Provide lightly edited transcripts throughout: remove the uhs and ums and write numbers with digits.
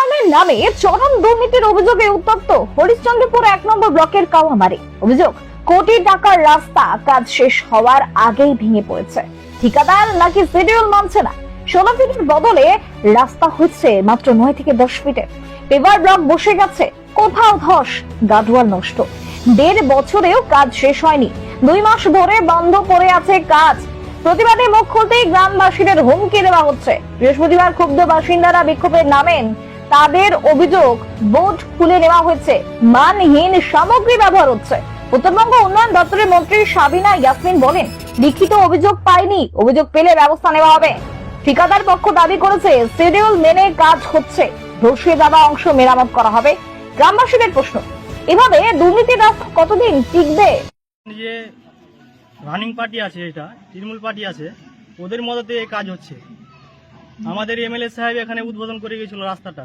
উন্নয়নের নামে চরম দুর্নীতির অভিযোগে উত্তপ্ত হরিশ্চন্দ্রপুর 1 নম্বর ব্লকের কাওয়ামারি। অভিযোগ, কোটি টাকার রাস্তা কাজ শেষ হওয়ার আগেই ভেঙে পড়েছে। ঠিকাদার নাকি শিডিউল মানছে না। 16 ফিটের বদলে রাস্তা হচ্ছে মাত্র 9 থেকে 10 ফিটের। পেভার ব্লক বসে গেছে, কোথাও ধস, গাডওয়াল নষ্ট। 1.5 বছরেও কাজ শেষ হয়নি। 2 মাস ধরে বন্ধ পড়ে আছে কাজ। প্রতিবাদে মুখ খুলতেই গ্রামবাসীদের হুমকি দেওয়া হচ্ছে। বৃহস্পতিবার ক্ষুব্ধ বাসিন্দারা বিক্ষোভে নামেন। তাদের অভিযোগ, বোর্ড খুলে নেওয়া হয়েছে, মানহীন সামগ্রী ব্যবহার হচ্ছে। উত্তরবঙ্গ উন্নয়ন দপ্তরের মন্ত্রী সাবিনা ইয়াসমিন বলেন, লিখিত অভিযোগ পাইনি, অভিযোগ পেলে ব্যবস্থা নেওয়া হবে। ঠিকাদার পক্ষ দাবি করেছে শিডিউল মেনে কাজ হচ্ছে, ধসে যাওয়া অংশ মেরামত করা হবে। গ্রামবাসীদের প্রশ্ন, এভাবে দুর্নীতির রাস্তা কতদিন টিকবে? যে রানিং পার্টি আছে, এটা তৃণমূল পার্টি আছে, ওদের মদতে এই কাজ হচ্ছে। আমাদের এমএলএ সাহেব এখানে উদ্বোধন করে গেছিল রাস্তাটা।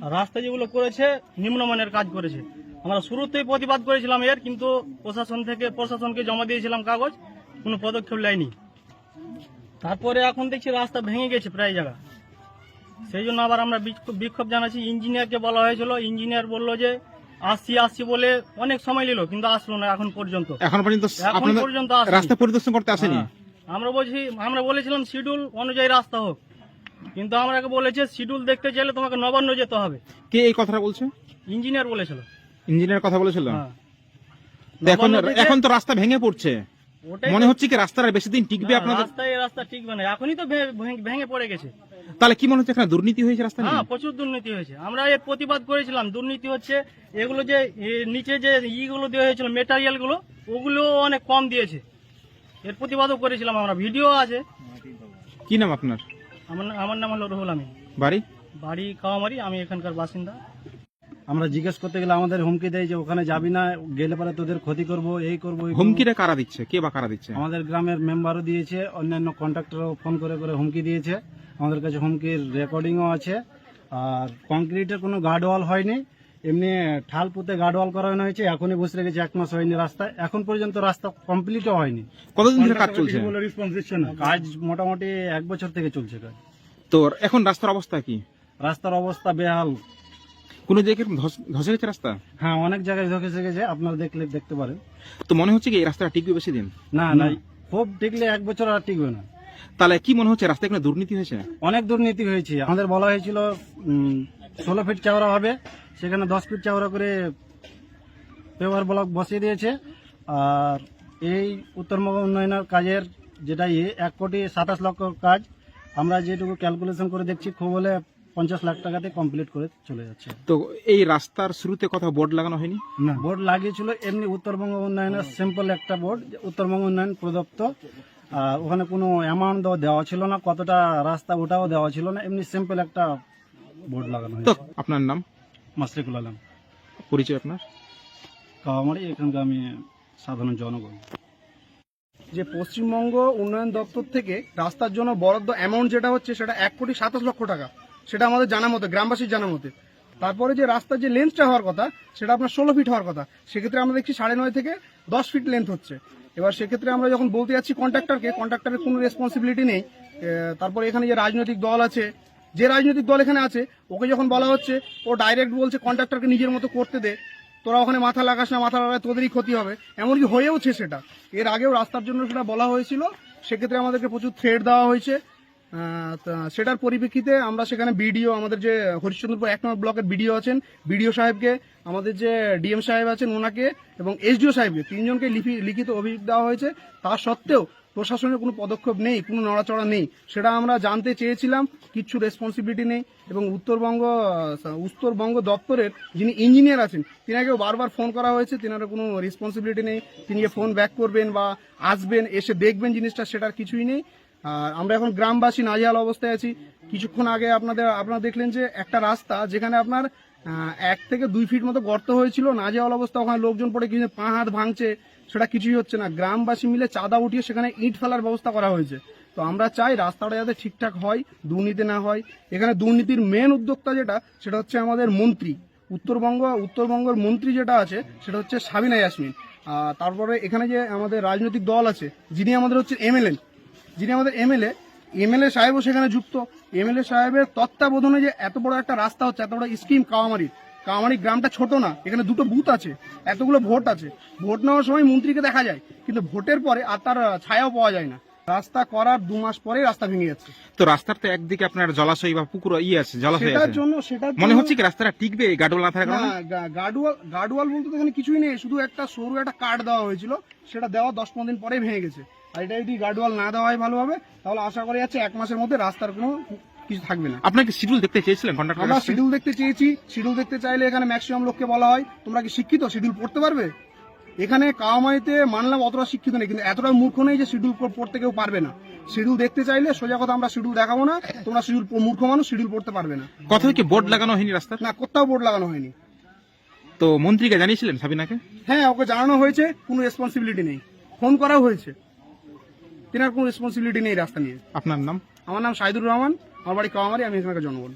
আর রাস্তা যেগুলো করেছে নিম্নমানের কাজ করেছে। আমরা শুরুতেই প্রতিবাদ করেছিলাম এর, কিন্তু প্রশাসনকে জমা দিয়েছিলাম কাগজ, কোনো পদক্ষেপ নেয়নি। তারপরে এখন দেখছি রাস্তা ভেঙে গেছে প্রায় জায়গা। সেই জন্য আবার আমরা বিক্ষোভ জানাচ্ছি। ইঞ্জিনিয়ারকে বলা হয়েছিল, ইঞ্জিনিয়ার বললো যে আসছি বলে অনেক সময় নিল, কিন্তু আসলো না এখন পর্যন্ত রাস্তা পরিদর্শন করতে আসেনি। আমরা বলেছিলাম শিডিউল অনুযায়ী রাস্তা হোক, কিন্তু আমাকে বলেছে শিডিউল দেখতে চাইলে তোমাকে নবান্ন যেতে হবে। কে এই কথাটা বলছে? ইঞ্জিনিয়ার বলেছিল। ইঞ্জিনিয়ার কথা বলেছিল। হ্যাঁ। এখন তো রাস্তা ভেঙে পড়ছে, মনে হচ্ছে কি রাস্তাটা বেশি দিন টিকবে আপনাদের? রাস্তা টিকবে না, এখনই তো ভেঙে পড়ে গেছে। তাহলে কি মনে হচ্ছে এখানে দুর্নীতি হয়েছে রাস্তা নিয়ে? হ্যাঁ, প্রচুর দুর্নীতি হয়েছে। আমরা এর প্রতিবাদ করেছিলাম, দুর্নীতি হচ্ছে। এগুলো যে নিচে যে ইগুলো দেওয়া হয়েছিল মেটেরিয়াল গুলো, ওগুলো অনেক কম দিয়েছে। এর প্রতিবাদও করেছিলাম আমরা, ভিডিও আছে। কি নাম আপনার? আমার নাম হলো রুহুল আমিন। বাড়ি কাওয়ামারি, আমি এখানকার বাসিন্দা। আমরা জিজ্ঞেস করতে গেলে আমাদের হুমকি দেয় যে ওখানে যাবি না, গেলে পরে তোদের ক্ষতি করবো, এই করবো। হুমকিটা কারা দিচ্ছে? কে বা কারা দিচ্ছে? আমাদের গ্রামের মেম্বারও দিয়েছে, অন্যান্য কন্ট্রাক্টরও ফোন করে হুমকি দিয়েছে। আমাদের কাছে হুমকির রেকর্ডিংও আছে। আর কংক্রিটের কোনো গার্ডওয়াল হয়নি, এমনি ঠাল পুঁতে গার্ডওয়াল করানো হয়েছে। এখনই বসে রেখেছে, 1 মাস হয়নি রাস্তা, এখন পর্যন্ত রাস্তা কমপ্লিটও হয়নি। কতদিন ধরে কাজ চলছে? কাজ মোটামুটি 1 বছর থেকে চলছে কাজ। তো এখন রাস্তার অবস্থা কি? রাস্তার অবস্থা বেহাল। কোনো জায়গায় ধসে গেছে রাস্তা? হ্যাঁ, অনেক জায়গায় ধসে গেছে, আপনারা দেখতে পারেন। তো মনে হচ্ছে কি এই রাস্তাটা টিকবে বেশি দিন? না, খুব টিকলে 1 বছর আর টিকবে না। তাহলে কি মনে হচ্ছে রাস্তায় কোনো দুর্নীতি হয়েছে? অনেক দুর্নীতি হয়েছে। আমাদের বলা হয়েছিল 16 ফিট চওড়া হবে, সেখানে 10 ফিট চওড়া করে পেভার ব্লক বসিয়ে দিয়েছে। আর এই উত্তরবঙ্গ উন্নয়নের কাজের যেটা 1,27,00,000 কাজ, আমরা যেটুকু ক্যালকুলেশন করে দেখছি, খুব হলে 50 লাখ টাকাতে কমপ্লিট করে চলে যাচ্ছে। তো এই রাস্তার শুরুতে কথা বোর্ড লাগানো হয়নি? না, বোর্ড লাগিয়েছিল এমনি উত্তরবঙ্গ উন্নয়নের সিম্পল একটা বোর্ড, উত্তরবঙ্গ উন্নয়ন প্রদত্ত। ওখানে কোনো অ্যামাউন্ট দেওয়া ছিল না, কতটা রাস্তা ওটাও দেওয়া ছিল না, এমনি সিম্পল একটা বোর্ড লাগানো হয়েছে। আপনার নাম? মাসরিকুল আলম। পরিচয় আপনার? কাওয়ামারি, এখানকার আমি সাধারণ জনগণ। যে পশ্চিমবঙ্গ উন্নয়ন দপ্তর থেকে রাস্তার জন্য বরাদ্দ অ্যামাউন্ট যেটা হচ্ছে সেটা 1,27,00,000 টাকা, সেটা আমাদের জানা মতে, গ্রামবাসীর জানা মতে। তারপরে যে রাস্তার যে লেন্থটা হওয়ার কথা সেটা আপনার 16 ফিট হওয়ার কথা, সেক্ষেত্রে আমরা দেখছি 9.5 থেকে 10 ফিট লেন্থ হচ্ছে। এবার সেক্ষেত্রে আমরা যখন বলতে যাচ্ছি কন্ট্রাক্টরের কোনো রেসপন্সিবিলিটি নেই। তারপরে এখানে যে রাজনৈতিক দল আছে, যে রাজনৈতিক দল এখানে আছে, ওকে যখন বলা হচ্ছে, ও ডাইরেক্ট বলছে কন্ট্রাক্টরকে নিজের মতো করতে দে, তোরা ওখানে মাথা লাগাস না, মাথা লাগালে তোদেরই ক্ষতি হবে। এমনকি হয়েওছে সেটা। এর আগেও রাস্তার জন্য সেটা বলা হয়েছিল, সেক্ষেত্রে আমাদেরকে প্রচুর থ্রেট দেওয়া হয়েছে। সেটার পরিপ্রেক্ষিতে আমরা সেখানে বিডিও, আমাদের যে হরিশ্চন্দ্রপুর 1 নম্বর ব্লকের বিডিও আছেন, বিডিও সাহেবকে, আমাদের যে ডিএম সাহেব আছেন ওনাকে, এবং এসডিও সাহেবকে, 3 জনকে লিখিত অভিযোগ দেওয়া হয়েছে। তা সত্ত্বেও প্রশাসনের কোনো পদক্ষেপ নেই, কোনো নড়াচড়া নেই। সেটা আমরা জানতে চেয়েছিলাম, কিচ্ছু রেসপন্সিবিলিটি নেই। এবং উত্তরবঙ্গ দপ্তরের যিনি ইঞ্জিনিয়ার আছেন, তিনাকেও বারবার ফোন করা হয়েছে, তিনারও কোনো রেসপন্সিবিলিটি নেই। তিনি ফোন ব্যাক করবেন বা আসবেন, এসে দেখবেন জিনিসটা, সেটার কিছুই নেই। আর আমরা এখন গ্রামবাসী নাজেহাল অবস্থায় আছি। কিছুক্ষণ আগে আপনারা দেখলেন যে একটা রাস্তা যেখানে আপনার 1 থেকে 2 ফিট মতো গর্ত হয়েছিল, নাজেহাল অবস্থা, ওখানে লোকজন পড়ে কিছু পা হাত ভাঙছে, সেটা কিছুই হচ্ছে না। গ্রামবাসী মিলে চাঁদা উঠিয়ে সেখানে ইট ফেলার ব্যবস্থা করা হয়েছে। তো আমরা চাই রাস্তাটা যাতে ঠিকঠাক হয়, দুর্নীতি না হয়। এখানে দুর্নীতির মেন উদ্যোক্তা সেটা হচ্ছে আমাদের মন্ত্রী, উত্তরবঙ্গের মন্ত্রী যেটা আছে সেটা হচ্ছে সাবিনা ইয়াসমিন। তারপরে এখানে যে আমাদের রাজনৈতিক দল আছে, যিনি আমাদের হচ্ছে এমএলএ, এমএলএ সাহেবও সেখানে যুক্ত। এমএলএ সাহেবের তত্ত্বাবধানে যে এত বড় একটা রাস্তা হচ্ছে, এত বড় স্কিম কাওয়ামারি গ্রামটা ছোট না, এখানে 2টো বুথ আছে, এতগুলো ভোট আছে। ভোট নেওয়ার সময় মন্ত্রীকে দেখা যায়, কিন্তু ভোটের পরে আর তার ছায়াও পাওয়া যায় না। রাস্তা করার 2 মাস পরেই রাস্তা ভেঙে যাচ্ছে। তো রাস্তার তো একদিকে আপনার জলাশয় বা পুকুর আছে, জলাশয় সেটার আছে, জন্য মনে হচ্ছে কি রাস্তাটা টিকবে গাডোয়াল না থাকার না, কারণে? গার্ডওয়াল বলতে তো এখানে কিছুই নেই, শুধু একটা সরু একটা কাঠ দেওয়া হয়েছিল, সেটা দেওয়া 10-15 দিন পরেই ভেঙে গেছে। আর এটা যদি গার্ডওয়াল না দেওয়া হয় ভালোভাবে, তাহলে আশা করা যাচ্ছে 1 মাসের মধ্যে রাস্তার কোনো কিছু থাকবে না। আপনাকে শিডিউল দেখতে চেয়েছিলেন আমরা কন্ট্রাক্টর? শিডিউল দেখতে চেয়েছি। শিডিউল দেখতে চাইলে এখানে ম্যাক্সিমাম লোককে বলা হয়, তোমরা কি শিক্ষিত, শিডিউল পড়তে পারবে? এখানে কাওয়ামারিতে মানলাম অতটা শিক্ষিত নেই, কিন্তু এতটা মূর্খ নেই যে শিডিউল পড়তে কেউ পারবে না। শিডিউল দেখতে চাইলে সোজা কথা, আমরা শিডিউল দেখাবো না, তোমরা শিডিউল মূর্খ মানুষ, শিডিউল পড়তে পারবে না। কোথাও কি বোর্ড লাগানো হয়নি রাস্তার? না, কোথাও বোর্ড লাগানো হয়নি। তো মন্ত্রীকে জানিয়েছিলেন সাবিনাকে? হ্যাঁ, ওকে জানানো হয়েছে, কোনো রেসপন্সিবিলিটি নেই। ফোন করাও হয়েছে, তেনার কোনো রেসপন্সিবিলিটি নেই রাস্তা নিয়ে। আপনার নাম? আমার নাম শাহিদুর রহমান, আমার বাড়ি কাওয়ামারি, আমি এখানকার জনগণ।